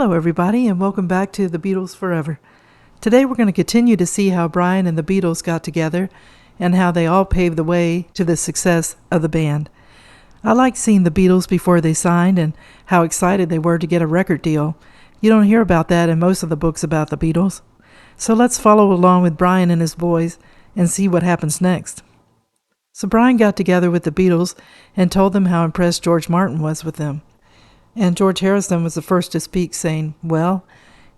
Hello, everybody, and welcome back to the Beatles Forever. Today we're going to continue to see how Brian and the Beatles got together and how they all paved the way to the success of the band. I like seeing the Beatles before they signed and how excited they were to get a record deal. You don't hear about that in most of the books about the Beatles. So let's follow along with Brian and his boys and see what happens next. So Brian got together with the Beatles and told them how impressed George Martin was with them. And George Harrison was the first to speak, saying, well,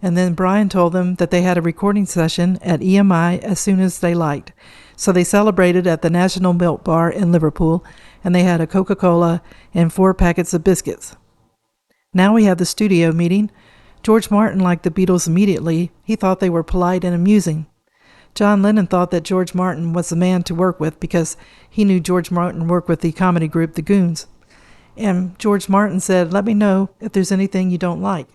and then Brian told them that they had a recording session at EMI as soon as they liked. So they celebrated at the National Milk Bar in Liverpool, and they had a Coca-Cola and 4 packets of biscuits. Now we have the studio meeting. George Martin liked the Beatles immediately. He thought they were polite and amusing. John Lennon thought that George Martin was the man to work with because he knew George Martin worked with the comedy group The Goons. And George Martin said, let me know if there's anything you don't like.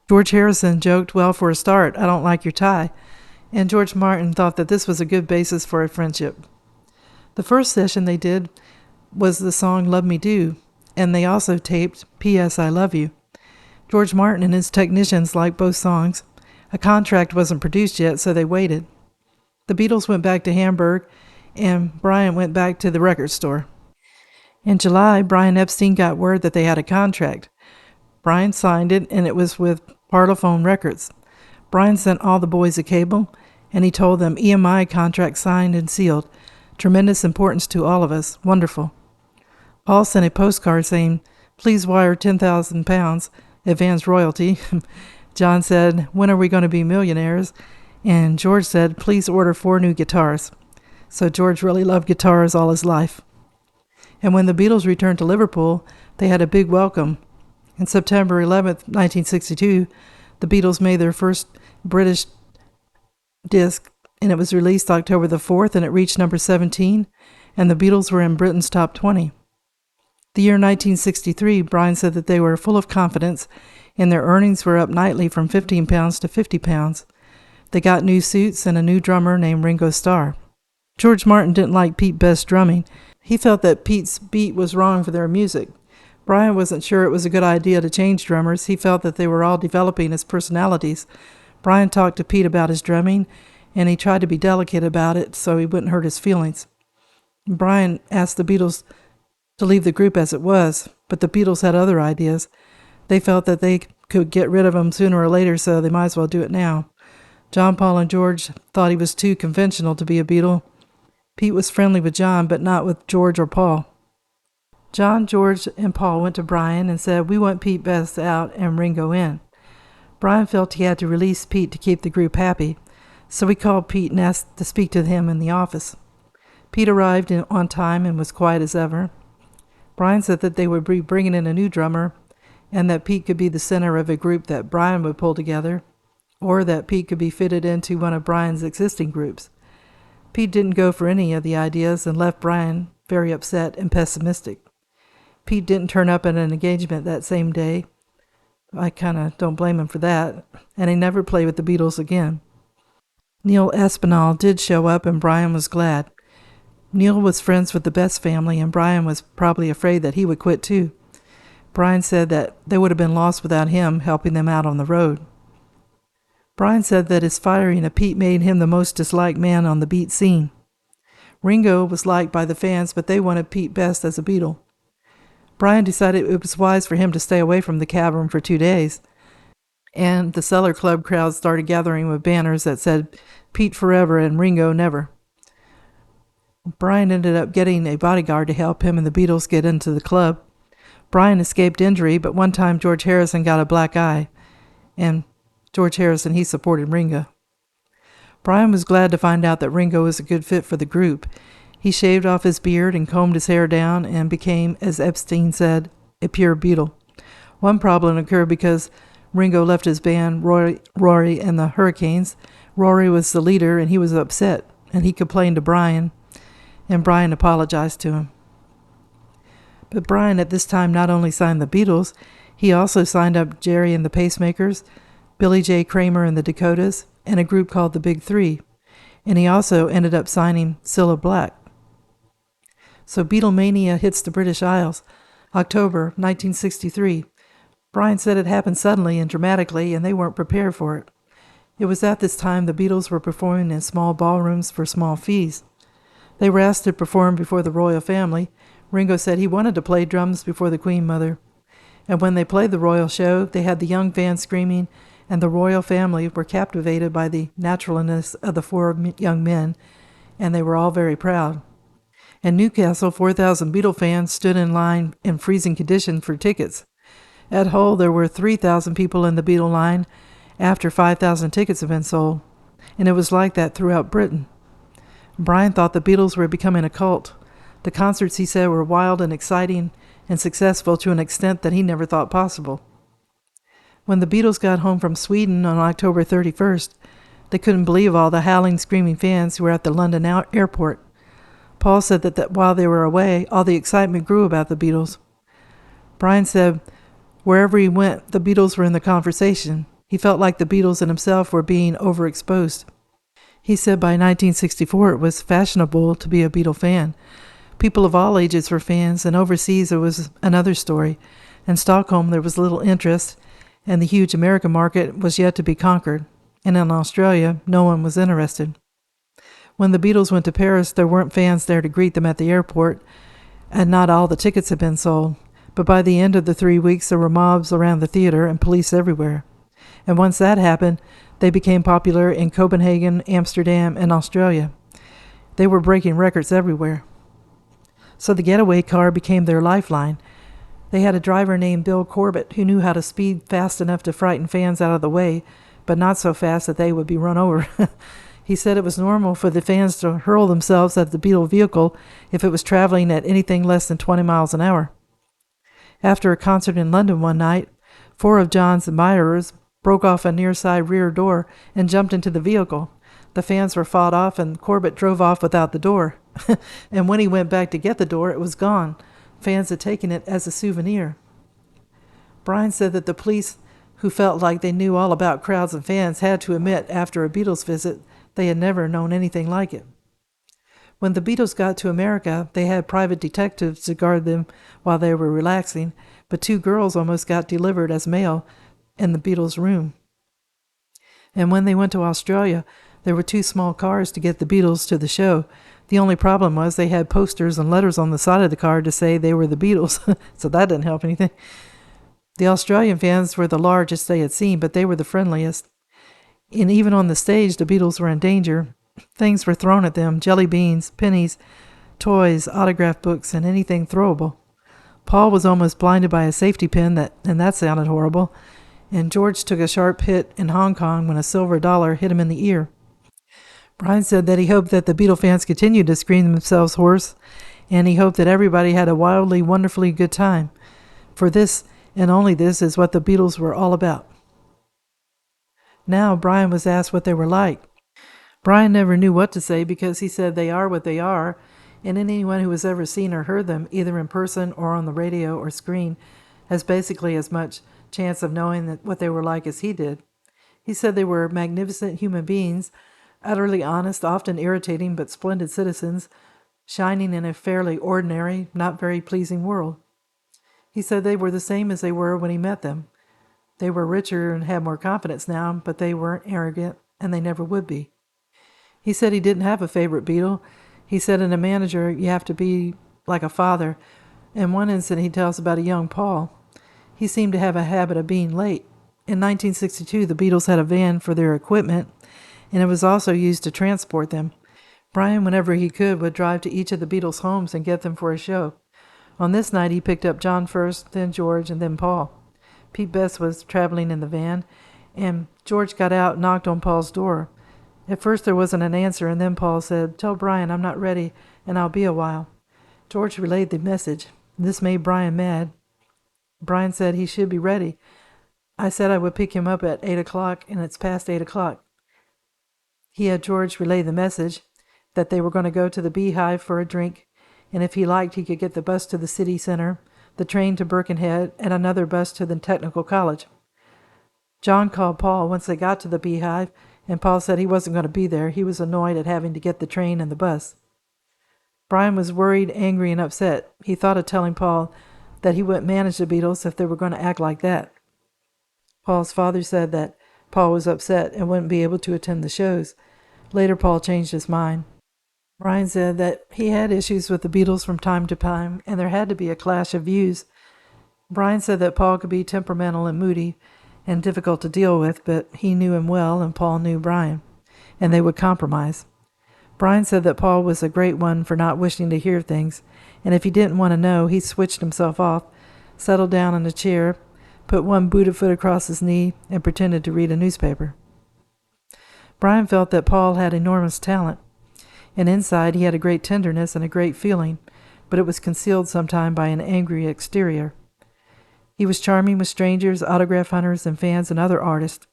George Harrison joked, well, for a start, I don't like your tie. And George Martin thought that this was a good basis for a friendship. The first session they did was the song Love Me Do, and they also taped P.S. I Love You. George Martin and his technicians liked both songs. A contract wasn't produced yet, so they waited. The Beatles went back to Hamburg, and Brian went back to the record store. In July, Brian Epstein got word that they had a contract. Brian signed it, and it was with Parlophone Records. Brian sent all the boys a cable, and he told them EMI contract signed and sealed. Tremendous importance to all of us. Wonderful. Paul sent a postcard saying, please wire £10,000, advance royalty. John said, when are we going to be millionaires? And George said, please order 4 new guitars. So George really loved guitars all his life. And when the Beatles returned to Liverpool, they had a big welcome. On September 11th, 1962, the Beatles made their first British disc, and it was released October the 4th, and it reached number 17, and the Beatles were in Britain's top 20. The year 1963, Brian said that they were full of confidence, and their earnings were up nightly from £15 to £50. They got new suits and a new drummer named Ringo Starr. George Martin didn't like Pete Best's drumming. He felt that Pete's beat was wrong for their music. Brian wasn't sure it was a good idea to change drummers. He felt that they were all developing as personalities. Brian talked to Pete about his drumming, and he tried to be delicate about it so he wouldn't hurt his feelings. Brian asked the Beatles to leave the group as it was, but the Beatles had other ideas. They felt that they could get rid of him sooner or later, so they might as well do it now. John, Paul, and George thought he was too conventional to be a Beatle. Pete was friendly with John, but not with George or Paul. John, George, and Paul went to Brian and said, we want Pete Best out and Ringo in. Brian felt he had to release Pete to keep the group happy, so he called Pete and asked to speak to him in the office. Pete arrived on time and was quiet as ever. Brian said that they would be bringing in a new drummer and that Pete could be the center of a group that Brian would pull together, or that Pete could be fitted into one of Brian's existing groups. Pete didn't go for any of the ideas and left Brian very upset and pessimistic. Pete didn't turn up at an engagement that same day. I kind of don't blame him for that, and he never played with the Beatles again. Neil Aspinall did show up, and Brian was glad. Neil was friends with the Best family, and Brian was probably afraid that he would quit too. Brian said that they would have been lost without him helping them out on the road. Brian said that his firing of Pete made him the most disliked man on the Beat scene. Ringo was liked by the fans, but they wanted Pete Best as a Beatle. Brian decided it was wise for him to stay away from the cavern for 2 days, and the Cellar Club crowd started gathering with banners that said Pete Forever and Ringo Never. Brian ended up getting a bodyguard to help him and the Beatles get into the club. Brian escaped injury, but one time George Harrison got a black eye, and George Harrison, he supported Ringo. Brian was glad to find out that Ringo was a good fit for the group. He shaved off his beard and combed his hair down and became, as Epstein said, a pure Beatle. One problem occurred because Ringo left his band, Rory and the Hurricanes. Rory was the leader, and he was upset, and he complained to Brian, and Brian apologized to him. But Brian at this time not only signed the Beatles, he also signed up Jerry and the Pacemakers, Billy J. Kramer and the Dakotas, and a group called the Big Three, and he also ended up signing Cilla Black. So Beatlemania hits the British Isles, October 1963. Brian said it happened suddenly and dramatically, and they weren't prepared for it. It was at this time the Beatles were performing in small ballrooms for small fees. They were asked to perform before the royal family. Ringo said he wanted to play drums before the Queen Mother. And when they played the royal show, they had the young fans screaming, and the royal family were captivated by the naturalness of the four young men, and they were all very proud. In Newcastle, 4,000 Beatle fans stood in line in freezing conditions for tickets. At Hull, there were 3,000 people in the Beatle line after 5,000 tickets had been sold, and it was like that throughout Britain. Brian thought the Beatles were becoming a cult. The concerts, he said, were wild and exciting and successful to an extent that he never thought possible. When the Beatles got home from Sweden on October 31st, they couldn't believe all the howling, screaming fans who were at the London airport. Paul said that while they were away, all the excitement grew about the Beatles. Brian said wherever he went, the Beatles were in the conversation. He felt like the Beatles and himself were being overexposed. He said by 1964 it was fashionable to be a Beatle fan. People of all ages were fans, and overseas it was another story. In Stockholm there was little interest, and the huge American market was yet to be conquered. And in Australia, no one was interested. When the Beatles went to Paris, there weren't fans there to greet them at the airport, and not all the tickets had been sold. But by the end of the 3 weeks, there were mobs around the theater and police everywhere. And once that happened, they became popular in Copenhagen, Amsterdam, and Australia. They were breaking records everywhere. So the getaway car became their lifeline. They had a driver named Bill Corbett who knew how to speed fast enough to frighten fans out of the way, but not so fast that they would be run over. He said it was normal for the fans to hurl themselves at the Beatle vehicle if it was traveling at anything less than 20 miles an hour. After a concert in London one night, 4 of John's admirers broke off a near-side rear door and jumped into the vehicle. The fans were fought off, and Corbett drove off without the door. And when he went back to get the door, it was gone. Fans had taken it as a souvenir. Brian said that the police, who felt like they knew all about crowds and fans, had to admit after a Beatles visit they had never known anything like it. When the Beatles got to America, they had private detectives to guard them while they were relaxing, but 2 girls almost got delivered as mail in the Beatles' room. And when they went to Australia, there were 2 small cars to get the Beatles to the show. The only problem was they had posters and letters on the side of the car to say they were the Beatles, so that didn't help anything. The Australian fans were the largest they had seen, but they were the friendliest. And even on the stage, the Beatles were in danger. Things were thrown at them: jelly beans, pennies, toys, autograph books, and anything throwable. Paul was almost blinded by a safety pin, and that sounded horrible. And George took a sharp hit in Hong Kong when a silver dollar hit him in the ear. Brian said that he hoped that the Beatle fans continued to scream themselves hoarse, and he hoped that everybody had a wildly, wonderfully good time. For this, and only this, is what the Beatles were all about. Now Brian was asked what they were like. Brian never knew what to say because he said they are what they are, and anyone who has ever seen or heard them, either in person or on the radio or screen, has basically as much chance of knowing what they were like as he did. He said they were magnificent human beings, utterly honest, often irritating, but splendid citizens, shining in a fairly ordinary, not very pleasing world. He said they were the same as they were when he met them. They were richer and had more confidence now, but they weren't arrogant, and they never would be. He said he didn't have a favorite Beatle. He said in a manager, you have to be like a father. In one incident, he tells about a young Paul. He seemed to have a habit of being late. In 1962, the Beatles had a van for their equipment, and it was also used to transport them. Brian, whenever he could, would drive to each of the Beatles' homes and get them for a show. On this night, he picked up John first, then George, and then Paul. Pete Best was traveling in the van, and George got out and knocked on Paul's door. At first there wasn't an answer, and then Paul said, "Tell Brian I'm not ready, and I'll be a while." George relayed the message. This made Brian mad. Brian said he should be ready. I said I would pick him up at 8 o'clock, and it's past 8 o'clock. He had George relay the message that they were going to go to the Beehive for a drink, and if he liked, he could get the bus to the city center, the train to Birkenhead, and another bus to the technical college. John called Paul once they got to the Beehive, and Paul said he wasn't going to be there. He was annoyed at having to get the train and the bus. Brian was worried, angry, and upset. He thought of telling Paul that he wouldn't manage the Beatles if they were going to act like that. Paul's father said that Paul was upset and wouldn't be able to attend the shows. Later, Paul changed his mind. Brian said that he had issues with the Beatles from time to time, and there had to be a clash of views. Brian said that Paul could be temperamental and moody and difficult to deal with, but he knew him well and Paul knew Brian, and they would compromise. Brian said that Paul was a great one for not wishing to hear things, and if he didn't want to know, he switched himself off, settled down in a chair, put one booted foot across his knee, and pretended to read a newspaper. Brian felt that Paul had enormous talent, and inside he had a great tenderness and a great feeling, but it was concealed sometime by an angry exterior. He was charming with strangers, autograph hunters, and fans and other artists.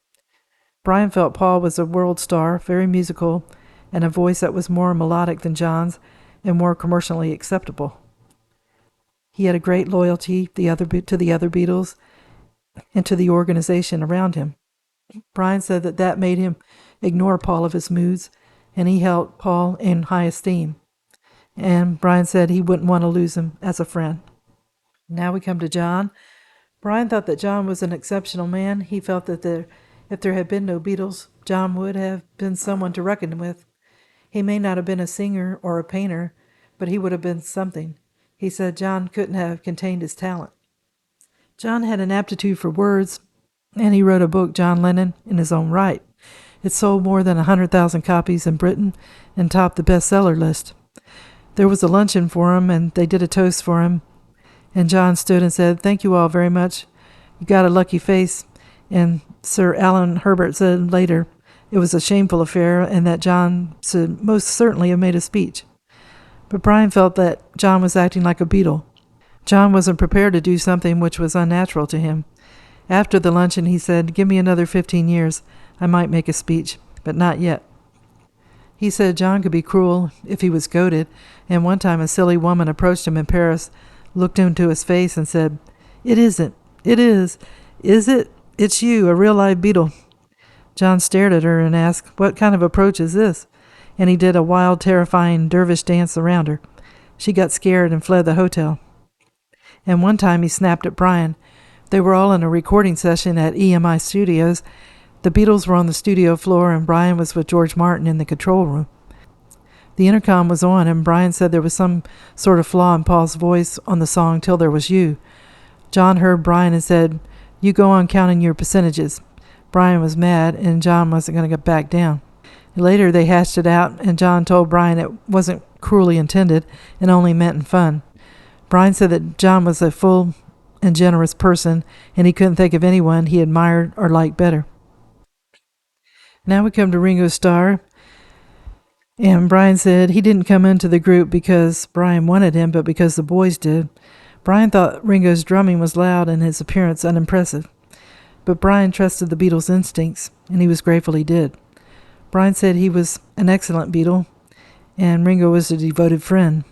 Brian felt Paul was a world star, very musical, and a voice that was more melodic than John's and more commercially acceptable. He had a great loyalty to the other Beatles and to the organization around him. Brian said that made him ignore Paul of his moods, and he held Paul in high esteem. And Brian said he wouldn't want to lose him as a friend. Now we come to John. Brian thought that John was an exceptional man. He felt that if there had been no Beatles, John would have been someone to reckon with. He may not have been a singer or a painter, but he would have been something. He said John couldn't have contained his talent. John had an aptitude for words, and he wrote a book, John Lennon, in his own right. It sold more than 100,000 copies in Britain and topped the bestseller list. There was a luncheon for him, and they did a toast for him. And John stood and said, "Thank you all very much. You got a lucky face." And Sir Alan Herbert said later it was a shameful affair and that John should most certainly have made a speech. But Brian felt that John was acting like a Beatle. John wasn't prepared to do something which was unnatural to him. After the luncheon, he said, "Give me another 15 years. I might make a speech, but not yet." He said John could be cruel if he was goaded, and one time a silly woman approached him in Paris, looked into his face and said, "It isn't. It is. Is it? It's you, a real live Beatle." John stared at her and asked, "What kind of approach is this?" And he did a wild, terrifying dervish dance around her. She got scared and fled the hotel. And one time he snapped at Brian. They were all in a recording session at EMI Studios. The Beatles were on the studio floor and Brian was with George Martin in the control room. The intercom was on, and Brian said there was some sort of flaw in Paul's voice on the song Till There Was You. John heard Brian and said, "You go on counting your percentages." Brian was mad, and John wasn't going to get back down. Later they hashed it out, and John told Brian it wasn't cruelly intended and only meant in fun. Brian said that John was a full and generous person, and he couldn't think of anyone he admired or liked better. Now we come to Ringo Starr. And Brian said he didn't come into the group because Brian wanted him, but because the boys did. Brian thought Ringo's drumming was loud and his appearance unimpressive. But Brian trusted the Beatles' instincts, and he was grateful he did. Brian said he was an excellent Beatle, and Ringo was a devoted friend.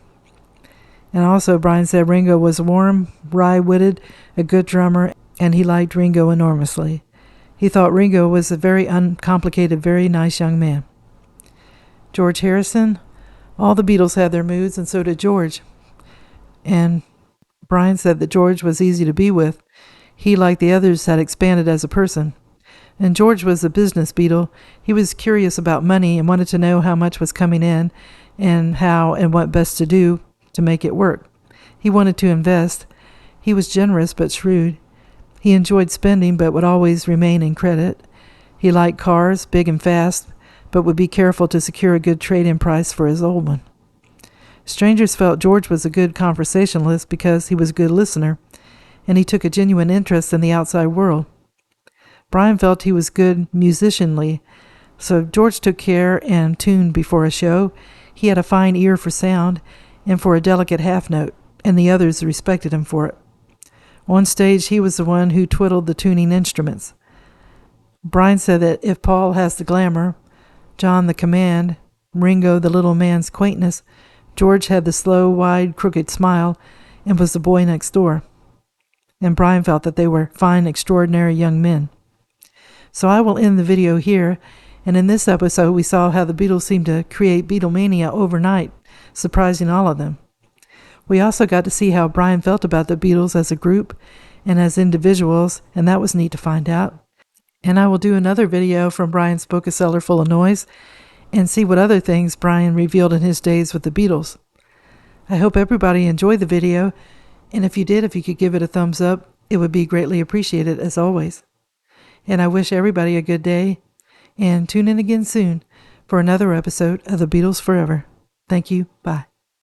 And also Brian said Ringo was warm, wry-witted, a good drummer, and he liked Ringo enormously. He thought Ringo was a very uncomplicated, very nice young man. George Harrison, all the Beatles had their moods, and so did George. And Brian said that George was easy to be with. He, like the others, had expanded as a person. And George was a business Beatle. He was curious about money and wanted to know how much was coming in and how and what best to do to make it work. He wanted to invest. He was generous but shrewd. He enjoyed spending but would always remain in credit. He liked cars, big and fast, but would be careful to secure a good trade-in price for his old one. Strangers felt George was a good conversationalist because he was a good listener, and he took a genuine interest in the outside world. Brian felt he was good musicianly, so George took care and tuned before a show. He had a fine ear for sound and for a delicate half note, and the others respected him for it. On stage, he was the one who twiddled the tuning instruments. Brian said that if Paul has the glamour, John the command, Ringo the little man's quaintness, George had the slow, wide, crooked smile, and was the boy next door. And Brian felt that they were fine, extraordinary young men. So I will end the video here, and in this episode we saw how the Beatles seemed to create Beatlemania overnight, surprising all of them. We also got to see how Brian felt about the Beatles as a group and as individuals, and that was neat to find out. And I will do another video from Brian's book, A Cellar Full of Noise, and see what other things Brian revealed in his days with the Beatles. I hope everybody enjoyed the video, and if you did, if you could give it a thumbs up, it would be greatly appreciated as always. And I wish everybody a good day, and tune in again soon for another episode of the Beatles Forever. Thank you. Bye.